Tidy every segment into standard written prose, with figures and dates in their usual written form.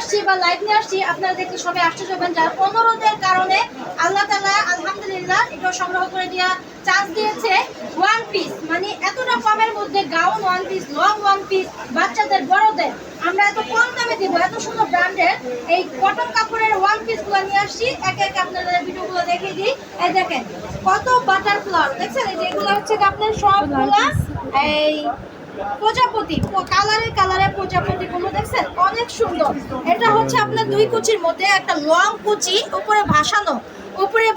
আসছি বা লাইভ নিয়ে আসছি, আপনারা দেখলে সবাই আশ্চর্য হবেন। যার অনুরোধের কারণে আল্লাহ তাআলা আলহামদুলিল্লাহ এটা সংগ্রহ করে দেওয়া চান্স দিয়েছে। ওয়ান পিস মানে এতটা কমের মধ্যে gown one piece, long one piece, বাচ্চাদের বড়দের আমরা এত কম দামে দিব। এত সুন্দর ব্র্যান্ডের এই কটন কাপড়ের ওয়ান পিসগুলো নিয়ে আসছি। একে একে আপনাদের ভিডিওগুলো দেখিয়ে দিই। এই দেখেন কত বাটারফ্লাওয়ার দেখছেন, এই যেগুলো হচ্ছে আপনার সবগুলা এই প্রজাপতি কালারে প্রজাপতি গুলো দেখছেন অনেক সুন্দর। এটা হচ্ছে আপনার দুই কুচির মধ্যে একটা লং কুচি, উপরে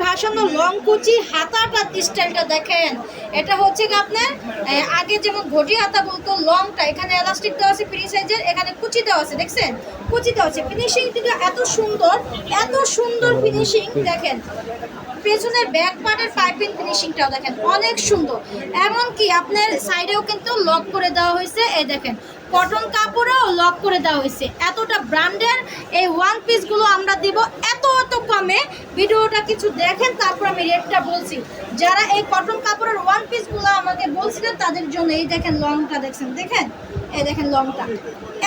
ভাসানো লং কুচি। হাতাটা স্টাইলটা দেখেন, এটা হচ্ছে কি আপনার আগে যেমন ঘটি হাতা বলতো লংটা, এখানে এলাস্টিক দেওয়া আছে ফ্রি সাইজের, এখানে কুচি দেওয়া আছে দেখছেন, কুচি দেওয়া আছে। ফিনিশিং থেকে এত সুন্দর ফিনিশিং দেখেন। পেছনের ব্যাক পার্টের পাইপিং ফিনিশিংটাও দেখেন অনেক সুন্দর। এমনকি আপনার সাইডেও কিন্তু লক করে দেওয়া হয়েছে। এই দেখেন কটন কাপড়েও লক করে দেওয়া হয়েছে। এতটা ব্র্যান্ডের এই ওয়ান পিসগুলো আমরা দিব এত কমে। ভিডিওটা কিছু দেখেন, তারপর আমি রেটটা বলছি। যারা এই কটন কাপড়ের ওয়ান পিসগুলো আমাকে বলছিলেন তাদের জন্য এই দেখেন লংটা দেখেন এই দেখেন লংটা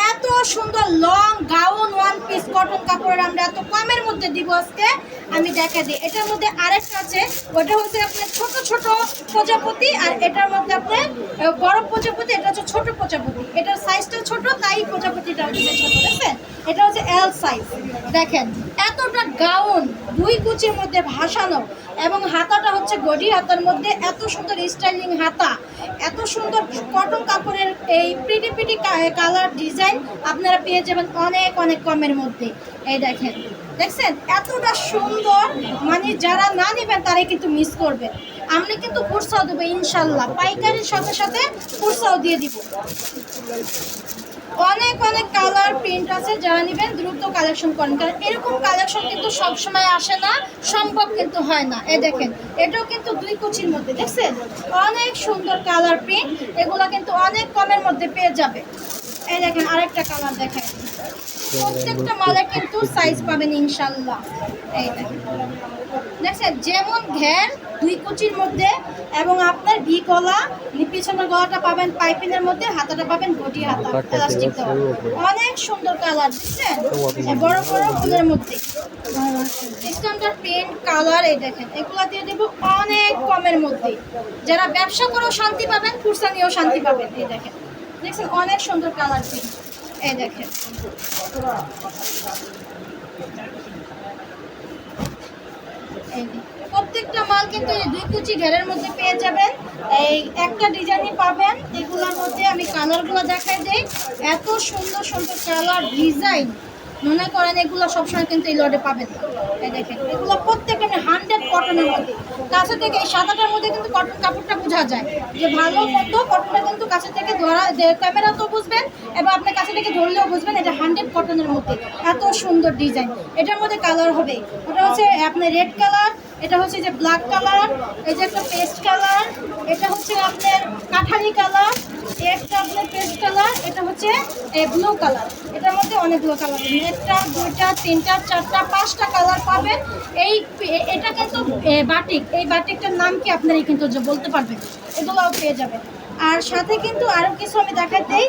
এত সুন্দর long gown one piece cotton কাপড়ের আমরা এত কমের মধ্যে দিব আজকে। আমি দেখা দিই এটার মধ্যে আরেকটা আছে, ওটা হচ্ছে আপনার ছোট প্রজাপতি, আর এটার মধ্যে আপনার বড় প্রজাপতি। এটা হচ্ছে ছোট প্রজাপতি, এটার সাইজটা ছোট তাই প্রজাপতিটা হচ্ছে ছোট দেখছেন। এটা হচ্ছে এল সাইজ। দেখেন এতটা গাউন দুই কুচির মধ্যে ভাসানো, এবং হাতাটা হচ্ছে গড়ি হাতার মধ্যে এত সুন্দর স্টাইলিং হাতা, এত সুন্দর কটন কাপড়ের এই প্রিটি কালার ডিজাইন আপনারা পেয়ে যাবেন অনেক কমের মধ্যে। এই দেখছেন এতটা সুন্দর, মানে যারা না নেবেন তারাই কিন্তু মিস করবেন। আমরা কিন্তু খুচরাও দেবো ইনশাল্লাহ, পাইকারির সাথে খুচরাও দিয়ে দিব। অনেক কালার প্রিন্ট আছে, যারা নেবেন দ্রুত কালেকশন করেন, কারণ এরকম কালেকশন কিন্তু সবসময় আসে না, সম্ভব কিন্তু হয় না। এই দেখেন এটাও কিন্তু দুই কুচির মধ্যে দেখছেন অনেক সুন্দর কালার প্রিন্ট, এগুলো কিন্তু অনেক কমের মধ্যে পেয়ে যাবে। এই দেখেন আরেকটা কালার দেখেন, প্রত্যেকটা মালে কিন্তু সাইজ পাবেন ইনশাল্লাহ। এই দেখছেন যেমন ঘের দুই কুচির মধ্যে, এবং আপনার ভি গলা, পিছনের গলাটা পাবেন পাইপিনের মধ্যে, হাতাটা পাবেন গটি হাতা প্লাস্টিক দেওয়া। অনেক সুন্দর কালার দেখছেন, বড় ফুলের মধ্যে স্ট্যান্ডার্ড প্রিন্ট কালার। এই দেখেন এগুলা দিয়ে দেবো অনেক কমের মধ্যে। যারা ব্যবসা করেও শান্তি পাবেন, খুচরা নিয়েও শান্তি পাবেন। এই দেখেন অনেক সুন্দর কালার প্রিন্ট। এই দেখেন প্রত্যেকটা মাল কিন্তু এই দুই কুচি ঘেরের মধ্যে পেয়ে যাবেন। এই একটা ডিজাইনই পাবেন। এগুলোর মধ্যে আমি কালারগুলো দেখাই দিই, এত সুন্দর কালার ডিজাইন। মনে করেন এগুলো সবসময় কিন্তু এই লটে পাবেন। এই দেখেন এগুলো প্রত্যেকটা 100 কটনের মধ্যে। কাছে থেকে এই সাদাটার মধ্যে কিন্তু কটন কাপড়টা বোঝা যায় যে ভালো মতো কটনটা, কিন্তু কাছে থেকে ধরা ক্যামেরা তো বুঝবেন, এবং আপনার কাছে থেকে ধরলেও বুঝবেন এটা 100 কটনের মধ্যে। এত সুন্দর ডিজাইন। এটার মধ্যে কালার হবে, ওটা হচ্ছে আপনার রেড কালার, এটা হচ্ছে যে ব্ল্যাক কালার, এই যে একটা পেস্ট কালার, এটা হচ্ছে আপনার কাঠালি কালার, একটা আপনার পেস্ট কালার, এটা হচ্ছে ব্লু কালার। এটার মধ্যে অনেকগুলো কালার, একটা দুইটা তিনটা চারটা পাঁচটা কালার পাবেন। এটা কিন্তু বাটিক, এই বাটিকটার নাম কি আপনারা কিন্তু বলতে পারবেন, এগুলোও পেয়ে যাবেন। আর সাথে কিন্তু আরও কিছু আমি দেখাতেই,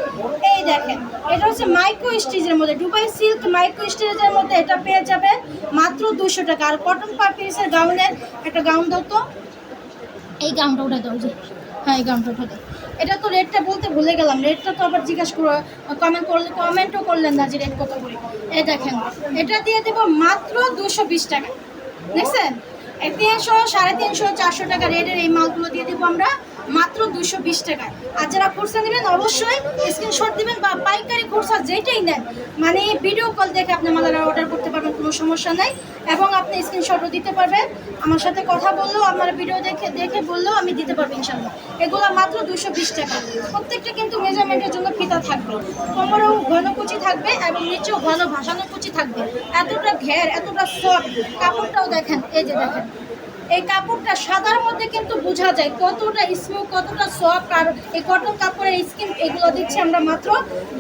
এই দেখেন এটা হচ্ছে মাইক্রো স্টিচের মধ্যে, দুবাই সিল্ক মাইক্রো স্টিচের মধ্যে এটা পেয়ে যাবেন মাত্র 200 টাকা। আর কটন পার্পিসের গাউনের একটা গাউন দাও তো, এই গাউনটা উঠে দাও যে, হ্যাঁ এই গাউনটা উঠে দাও। এটা তো রেটটা বলতে ভুলে গেলাম, রেটটা তো আবার জিজ্ঞাসা করো, কমেন্টও করলেন না যে রেট কত করে। এই দেখেন এটা দিয়ে দেবো মাত্র 220 টাকা। দেখছেন 300, 350, 400 টাকা রেটের এই মালগুলো দিয়ে দেবো আমরা মাত্র 220 টাকায়। আর যারা খুচরা নেবেন অবশ্যই স্ক্রিনশট দিবেন, বা পাইকারি খুচরা যেটাই নেন, মানে ভিডিও কল দেখে আপনি মালারা অর্ডার করতে পারবেন, কোনো সমস্যা নাই। এবং আপনি স্ক্রিনশটও দিতে পারবেন, আমার সাথে কথা বললেও, আমার ভিডিও দেখে বললেও আমি দিতে পারবো ইনশাল্লাহ। এগুলো মাত্র 220 টাকা। প্রত্যেকটা কিন্তু মেজারমেন্টের জন্য ফিতা থাকবে, কোমরেও ঘন কুচি থাকবে এবং নিচেও ঘন ভাসানো কুচি থাকবে। এতটা ঘের, এতটা সফট কাপড়টাও দেখেন। এই যে দেখেন এই কাপড়টা সাদার মধ্যে কিন্তু বোঝা যায় কতটা স্মুথ, কতটা সফট। আর এই কটন কাপড়ের স্কিন এগুলো দিচ্ছি আমরা মাত্র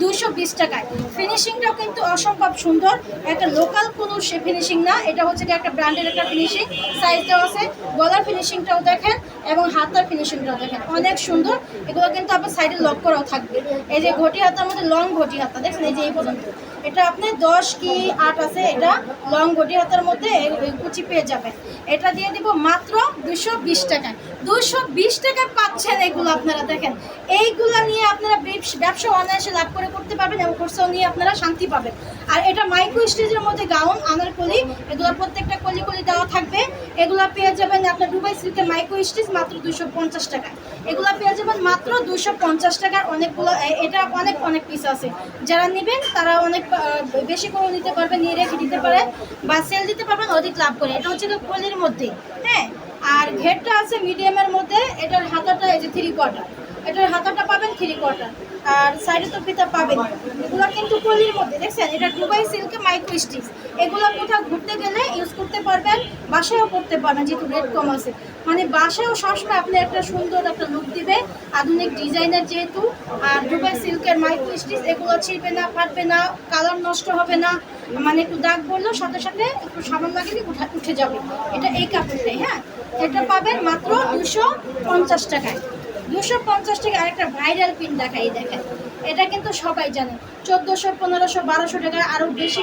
220 টাকায়। ফিনিশিংটাও কিন্তু অসম্ভব সুন্দর, একটা লোকাল কোনো ফিনিশিং না, এটা হচ্ছে একটা ব্র্যান্ডের একটা ফিনিশিং। সাইজ দেওয়া আছে, গলার ফিনিশিংটাও দেখেন এবং হাতার ফিনিশিংটা দেখেন অনেক সুন্দর। এগুলো কিন্তু আপনার সাইডে লক করাও থাকবে। এই যে ঘটি হাতার মধ্যে লং ঘটি হাতা দেখছেন, এই যে এই পর্যন্ত এটা আপনি 10 কি 8 আছে, এটা লং ঘটি হাতার মধ্যে কুচি পেয়ে যাবেন। এটা দিয়ে দিব মাত্র 220 টাকায়। 220 টাকায় পাচ্ছেন এগুলো আপনারা। দেখেন এইগুলা নিয়ে আপনারা ব্যবসা অনায়াসে লাভ করতে পারবেন এবং কোর্সও নিয়ে আপনারা শান্তি পাবেন। আর এটা মাইক্রো স্টেজের মধ্যে গাউন আনারকলি, এগুলো প্রত্যেকটা কলি কলি দেওয়া থাকবে। এগুলো পেয়ে যাবেন আপনার দুবাই সিল্কের মাইক্রো স্টেজ মাত্র 250 টাকায়। এগুলো পেয়ে যাবেন মাত্র 250 টাকার। অনেকগুলো এটা অনেক অনেক পিস আছে, যারা নেবেন তারা অনেক বেশি করে নিতে পারবেন, নিয়ে রেখে দিতে পারেন বা সেল দিতে পারবেন অধিক লাভ করে। এটা হচ্ছে কলির মধ্যে, হ্যাঁ। আর ঘেরটা আছে মিডিয়ামের মধ্যে। এটার হাতাটা এই যে 3/4, এটার হাতাটা পাবেন 3/4, আর সাইডে তো ফিতা পাবেন। এগুলো কিন্তু কলির মধ্যে দেখছেন, এটা দুবাই সিল্কে মাইক্রো স্টিচ। এগুলো কোথাও ঘুরতে গেলে ইউজ করতে পারবেন, বাসায়ও করতে পারবেন, যেহেতু রেট কম আছে। মানে বাসায়ও সবসময় আপনি একটা সুন্দর একটা লুক দিবে, আধুনিক ডিজাইনের যেহেতু। আর দুবাই সিল্কের মাইক্রো স্টিচ, এগুলো ছিঁড়বে না, ফাটবে না, কালার নষ্ট হবে না। মানে একটু দাগ পড়লেও সাথে সাথে একটু সাবান লাগিয়ে উঠে যাবে। এটা এই কাপড়টাই, হ্যাঁ। এটা পাবেন মাত্র 250 টাকায়। 250 টাকা। আরেকটা ভাইরাল পিন দেখাই, দেখেন এটা কিন্তু সবাই জানে, 1400, 1500, 1200 টাকা আরও বেশি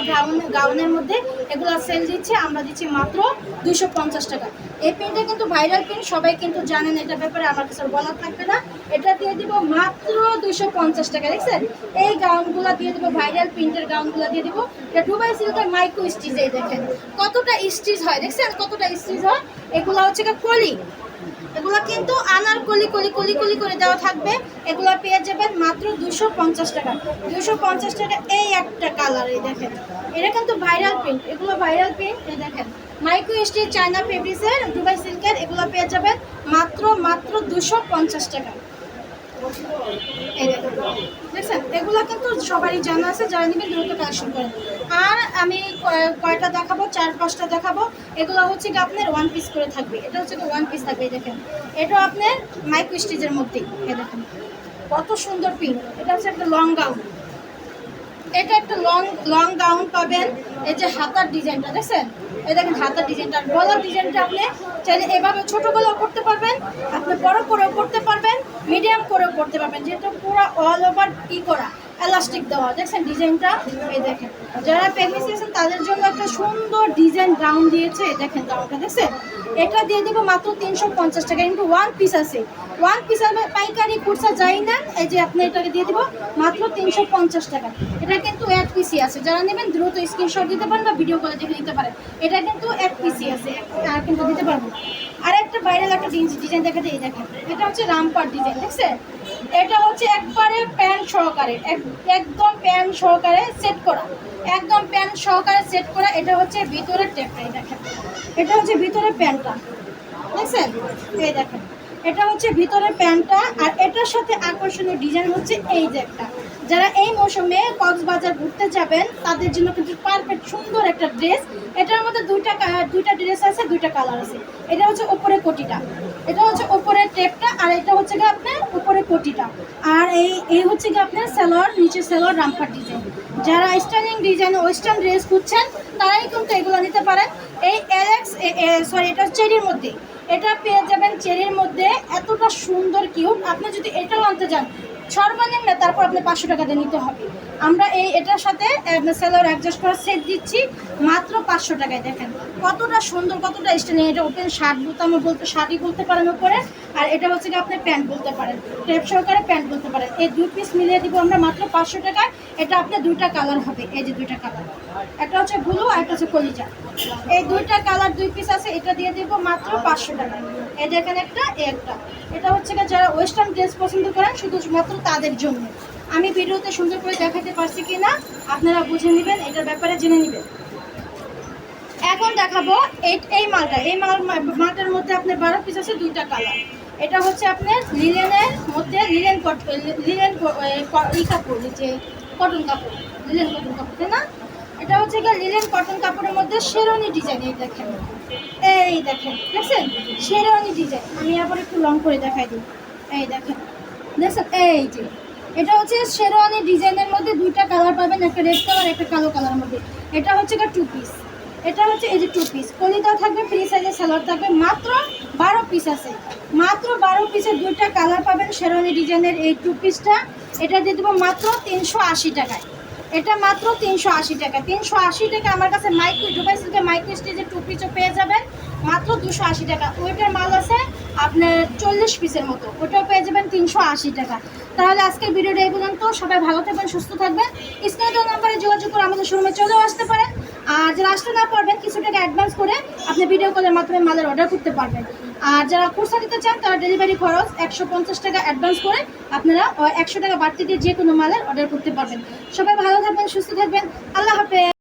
গাউনের মধ্যে এগুলো সেল দিচ্ছে। আমরা দিচ্ছি মাত্র 250 টাকা। এই পিনটা কিন্তু ভাইরাল পিন, সবাই কিন্তু জানেন, এটা ব্যাপারে আমার কাছে বলার থাকবে না। এটা দিয়ে দিব মাত্র 250 টাকা। দেখছেন এই গাউনগুলো দিয়ে দিব, ভাইরাল প্রিন্টের গাউনগুলো দিয়ে দিব। এটা দুবাই সিল্কের মাইক্রো স্টিচ। এই দেখেন কতটা স্টিচ হয়, দেখছেন কতটা স্টিচ হয়। এগুলো হচ্ছে কলি, এগুলো কিন্তু আনারকলি কলি কলি কলি করে দেওয়া থাকবে। এগুলো পেয়ে যাবেন মাত্র 250 টাকা। 250 টাকা। এই একটা কালার, এই দেখেন এটা কিন্তু ভাইরাল প্রিন্ট, এগুলো ভাইরাল প্রিন্ট। এই দেখেন মাইক্রো স্টিচ চায়না ফেব্রিক্সের দুবাই সিল্কের, এগুলো পেয়ে যাবেন মাত্র 250 টাকা। এই দেখেন দেখছেন, এগুলো কিন্তু সবারই জানা আছে, যারা নেবেন দ্রুত কালেকশন করেন। আর আমি কয়টা দেখাবো, 4-5টা দেখাবো। এগুলো হচ্ছে কি আপনার ওয়ান পিস করে থাকবে। এটা হচ্ছে কি ওয়ান পিস থাকবে। দেখেন এটা আপনার মাইক্রো স্টিচের মধ্যেই। এই দেখেন কত সুন্দর পিঙ্ক। এটা হচ্ছে একটা লং গাউন, এটা একটা লং গাউন পাবেন। এই যে হাতার ডিজাইনটা দেখছেন, এই দেখেন হাতার ডিজাইনটা। আর গলার ডিজাইনটা আপনি চাইলে এভাবে ছোটো গলাও করতে পারবেন, আপনি বড় করেও করতে পারবেন, মিডিয়াম করেও করতে পারবেন, যেহেতু পুরো অল ওভার করা এলাস্টিক দেওয়া। দেখছেন ডিজাইনটা, এই দেখেন যারা প্রেগনেন্সি আছেন তাদের জন্য একটা সুন্দর ডিজাইন গাউন দিয়েছে। দেখেন গাউনটা দেখছেন, এটা দিয়ে দেবো মাত্র 350 টাকা। কিন্তু ওয়ান পিস আছে, ওয়ান পিস পাইকারি খুচরা যাই না, এই যে আপনি এটাকে দিয়ে দেবো মাত্র 350 টাকা। এটা কিন্তু এক পিসি আছে, যারা নেবেন দ্রুত স্ক্রিনশট দিতে পারেন বা ভিডিও করে দেখে নিতে পারেন। এটা কিন্তু এক পিসি আছে, আর কিন্তু দিতে পারবো। আর একটা ভাইরাল একটা ডিজাইন দেখাতে, এই দেখেন এটা হচ্ছে রামপার ডিজাইন। দেখছেন এটা হচ্ছে একবারে প্যান্ট সহকারে, একদম প্যান্ট সহকারে সেট করা, একদম প্যান্ট সহকারে সেট করা। এটা হচ্ছে ভিতরের টেপটাই, দেখেন এটা হচ্ছে ভিতরের প্যান্টটা। দেখছেন এই দেখেন এটা হচ্ছে ভিতরের প্যান্টটা। আর এটার সাথে আকর্ষণীয় ডিজাইন হচ্ছে এই যে একটা, যারা এই মৌসুমে কক্সবাজার ঘুরতে যাবেন তাদের জন্য কিন্তু পারফেক্ট সুন্দর একটা ড্রেস। এটার মধ্যে দুইটা ড্রেস আছে, দুইটা কালার আছে। এটা হচ্ছে উপরে কোটিটা, এটা হচ্ছে উপরের টেপটা, আর এটা হচ্ছে গিয়ে আপনার উপরে কোটিটা। আর এই হচ্ছে গিয়ে আপনার সালোয়ার, নিচে সালোয়ার রামপার ডিজাইন। যারা স্টাইলিং ডিজাইন ওয়েস্টার্ন ড্রেস খুঁজছেন তারাই কিন্তু এগুলো নিতে পারেন। এই এটা চেরির মধ্যে, এটা পেয়ে যাবেন চেরির মধ্যে। এতটা সুন্দর কিউট, আপনি যদি এটাও আনতে চান সর্বনিম্ন তারপর আপনি 500 টাকা দিয়ে নিতে হবে। আমরা এটার সাথে সেলার অ্যাডজাস্ট করা সেট দিচ্ছি মাত্র 500 টাকায়। দেখেন কতটা সুন্দর, কতটা স্টাইলিং। এটা ওপেন শার্ট বোতামও শার্টই বলতে পারেন উপরে, আর এটা হচ্ছে কি আপনি প্যান্ট বলতে পারেন, টেপ সহকারে প্যান্ট বলতে পারেন। এই দুই পিস মিলিয়ে দিব আমরা মাত্র 500 টাকায়। এটা আপনার দুইটা কালার হবে, এই যে দুইটা কালার, একটা হচ্ছে ব্লু আর একটা হচ্ছে কলিজা। এই দুইটা কালার দুই পিস আছে, এটা দিয়ে দিব মাত্র 500 টাকায়। এই দেখেন একটা, একটা। এটা হচ্ছে যারা ওয়েস্টার্ন ড্রেস পছন্দ করেন শুধুমাত্র তাদের জন্য। আমি ভিডিওতে সুন্দর করে দেখাতে পারছি কি না আপনারা বুঝে নেবেন, এটার ব্যাপারে জেনে নেবেন। এখন দেখাবো এই মালটার মধ্যে আপনার 12 পিস আছে, দুইটা কালার। এটা হচ্ছে আপনার লিলেনের মধ্যে, লিলেন কাপড়, যে কটন কাপড়, লিলেন কটন কাপড়, তাই না? এটা হচ্ছে গিয়ে লিলেন কটন কাপড়ের মধ্যে শেরওয়ানি ডিজাইন। এই দেখেন, এই দেখেন দেখছেন শেরওয়ানি ডিজাইন। আমি আবার একটু লং করে দেখাই দিই। এই দেখেন দেখছেন, এই যে এটা হচ্ছে শেরওয়ানি ডিজাইনের মধ্যে দুইটা কালার পাবেন, একটা রেড কালার একটা কালো কালারের মধ্যে। এটা হচ্ছে গিয়ে টু পিস, এটা হচ্ছে এই যে 2 পিস কলিদা থাকবে, ফ্রি সাইজের সালোয়ার থাকবে, মাত্র 12 পিস আছে, মাত্র 12 পিসের 2টা কালার পাবেন শেরওয়ানি ডিজাইনের এই 2 পিসটা। এটা দিয়ে দেবো মাত্র 380 টাকায়, এটা মাত্র 380 টাকা। 380 টাকা আমার কাছে মাইক্রো দুবাই সিল্কের মাইক্রো স্টিচের 2 পিসও পেয়ে যাবেন মাত্র 280 টাকা। ওইটার মাল আছে আপনার 40 পিসের মতো, ওটাও পেয়ে যাবেন 380 টাকা। তাহলে আজকের ভিডিওটা এই পর্যন্ত। সবাই ভালো থাকবেন, সুস্থ থাকবেন। স্ক্রিনে দেওয়া নাম্বারে যোগাযোগ করে আমাদের শোরুমে চলেও আসতে পারেন। আর যারা আসতে না পারবেন কিছু টাকা অ্যাডভান্স করে আপনি ভিডিও কলের মাধ্যমে মালের অর্ডার করতে পারবেন। আর যারা খুচরা দিতে চান তারা ডেলিভারি খরচ 150 টাকা অ্যাডভান্স করে আপনারা 100 টাকা বাড়তি দিয়ে যে কোনো মালের অর্ডার করতে পারবেন। সবাই ভালো থাকবেন, সুস্থ থাকবেন। আল্লাহ হাফেজ।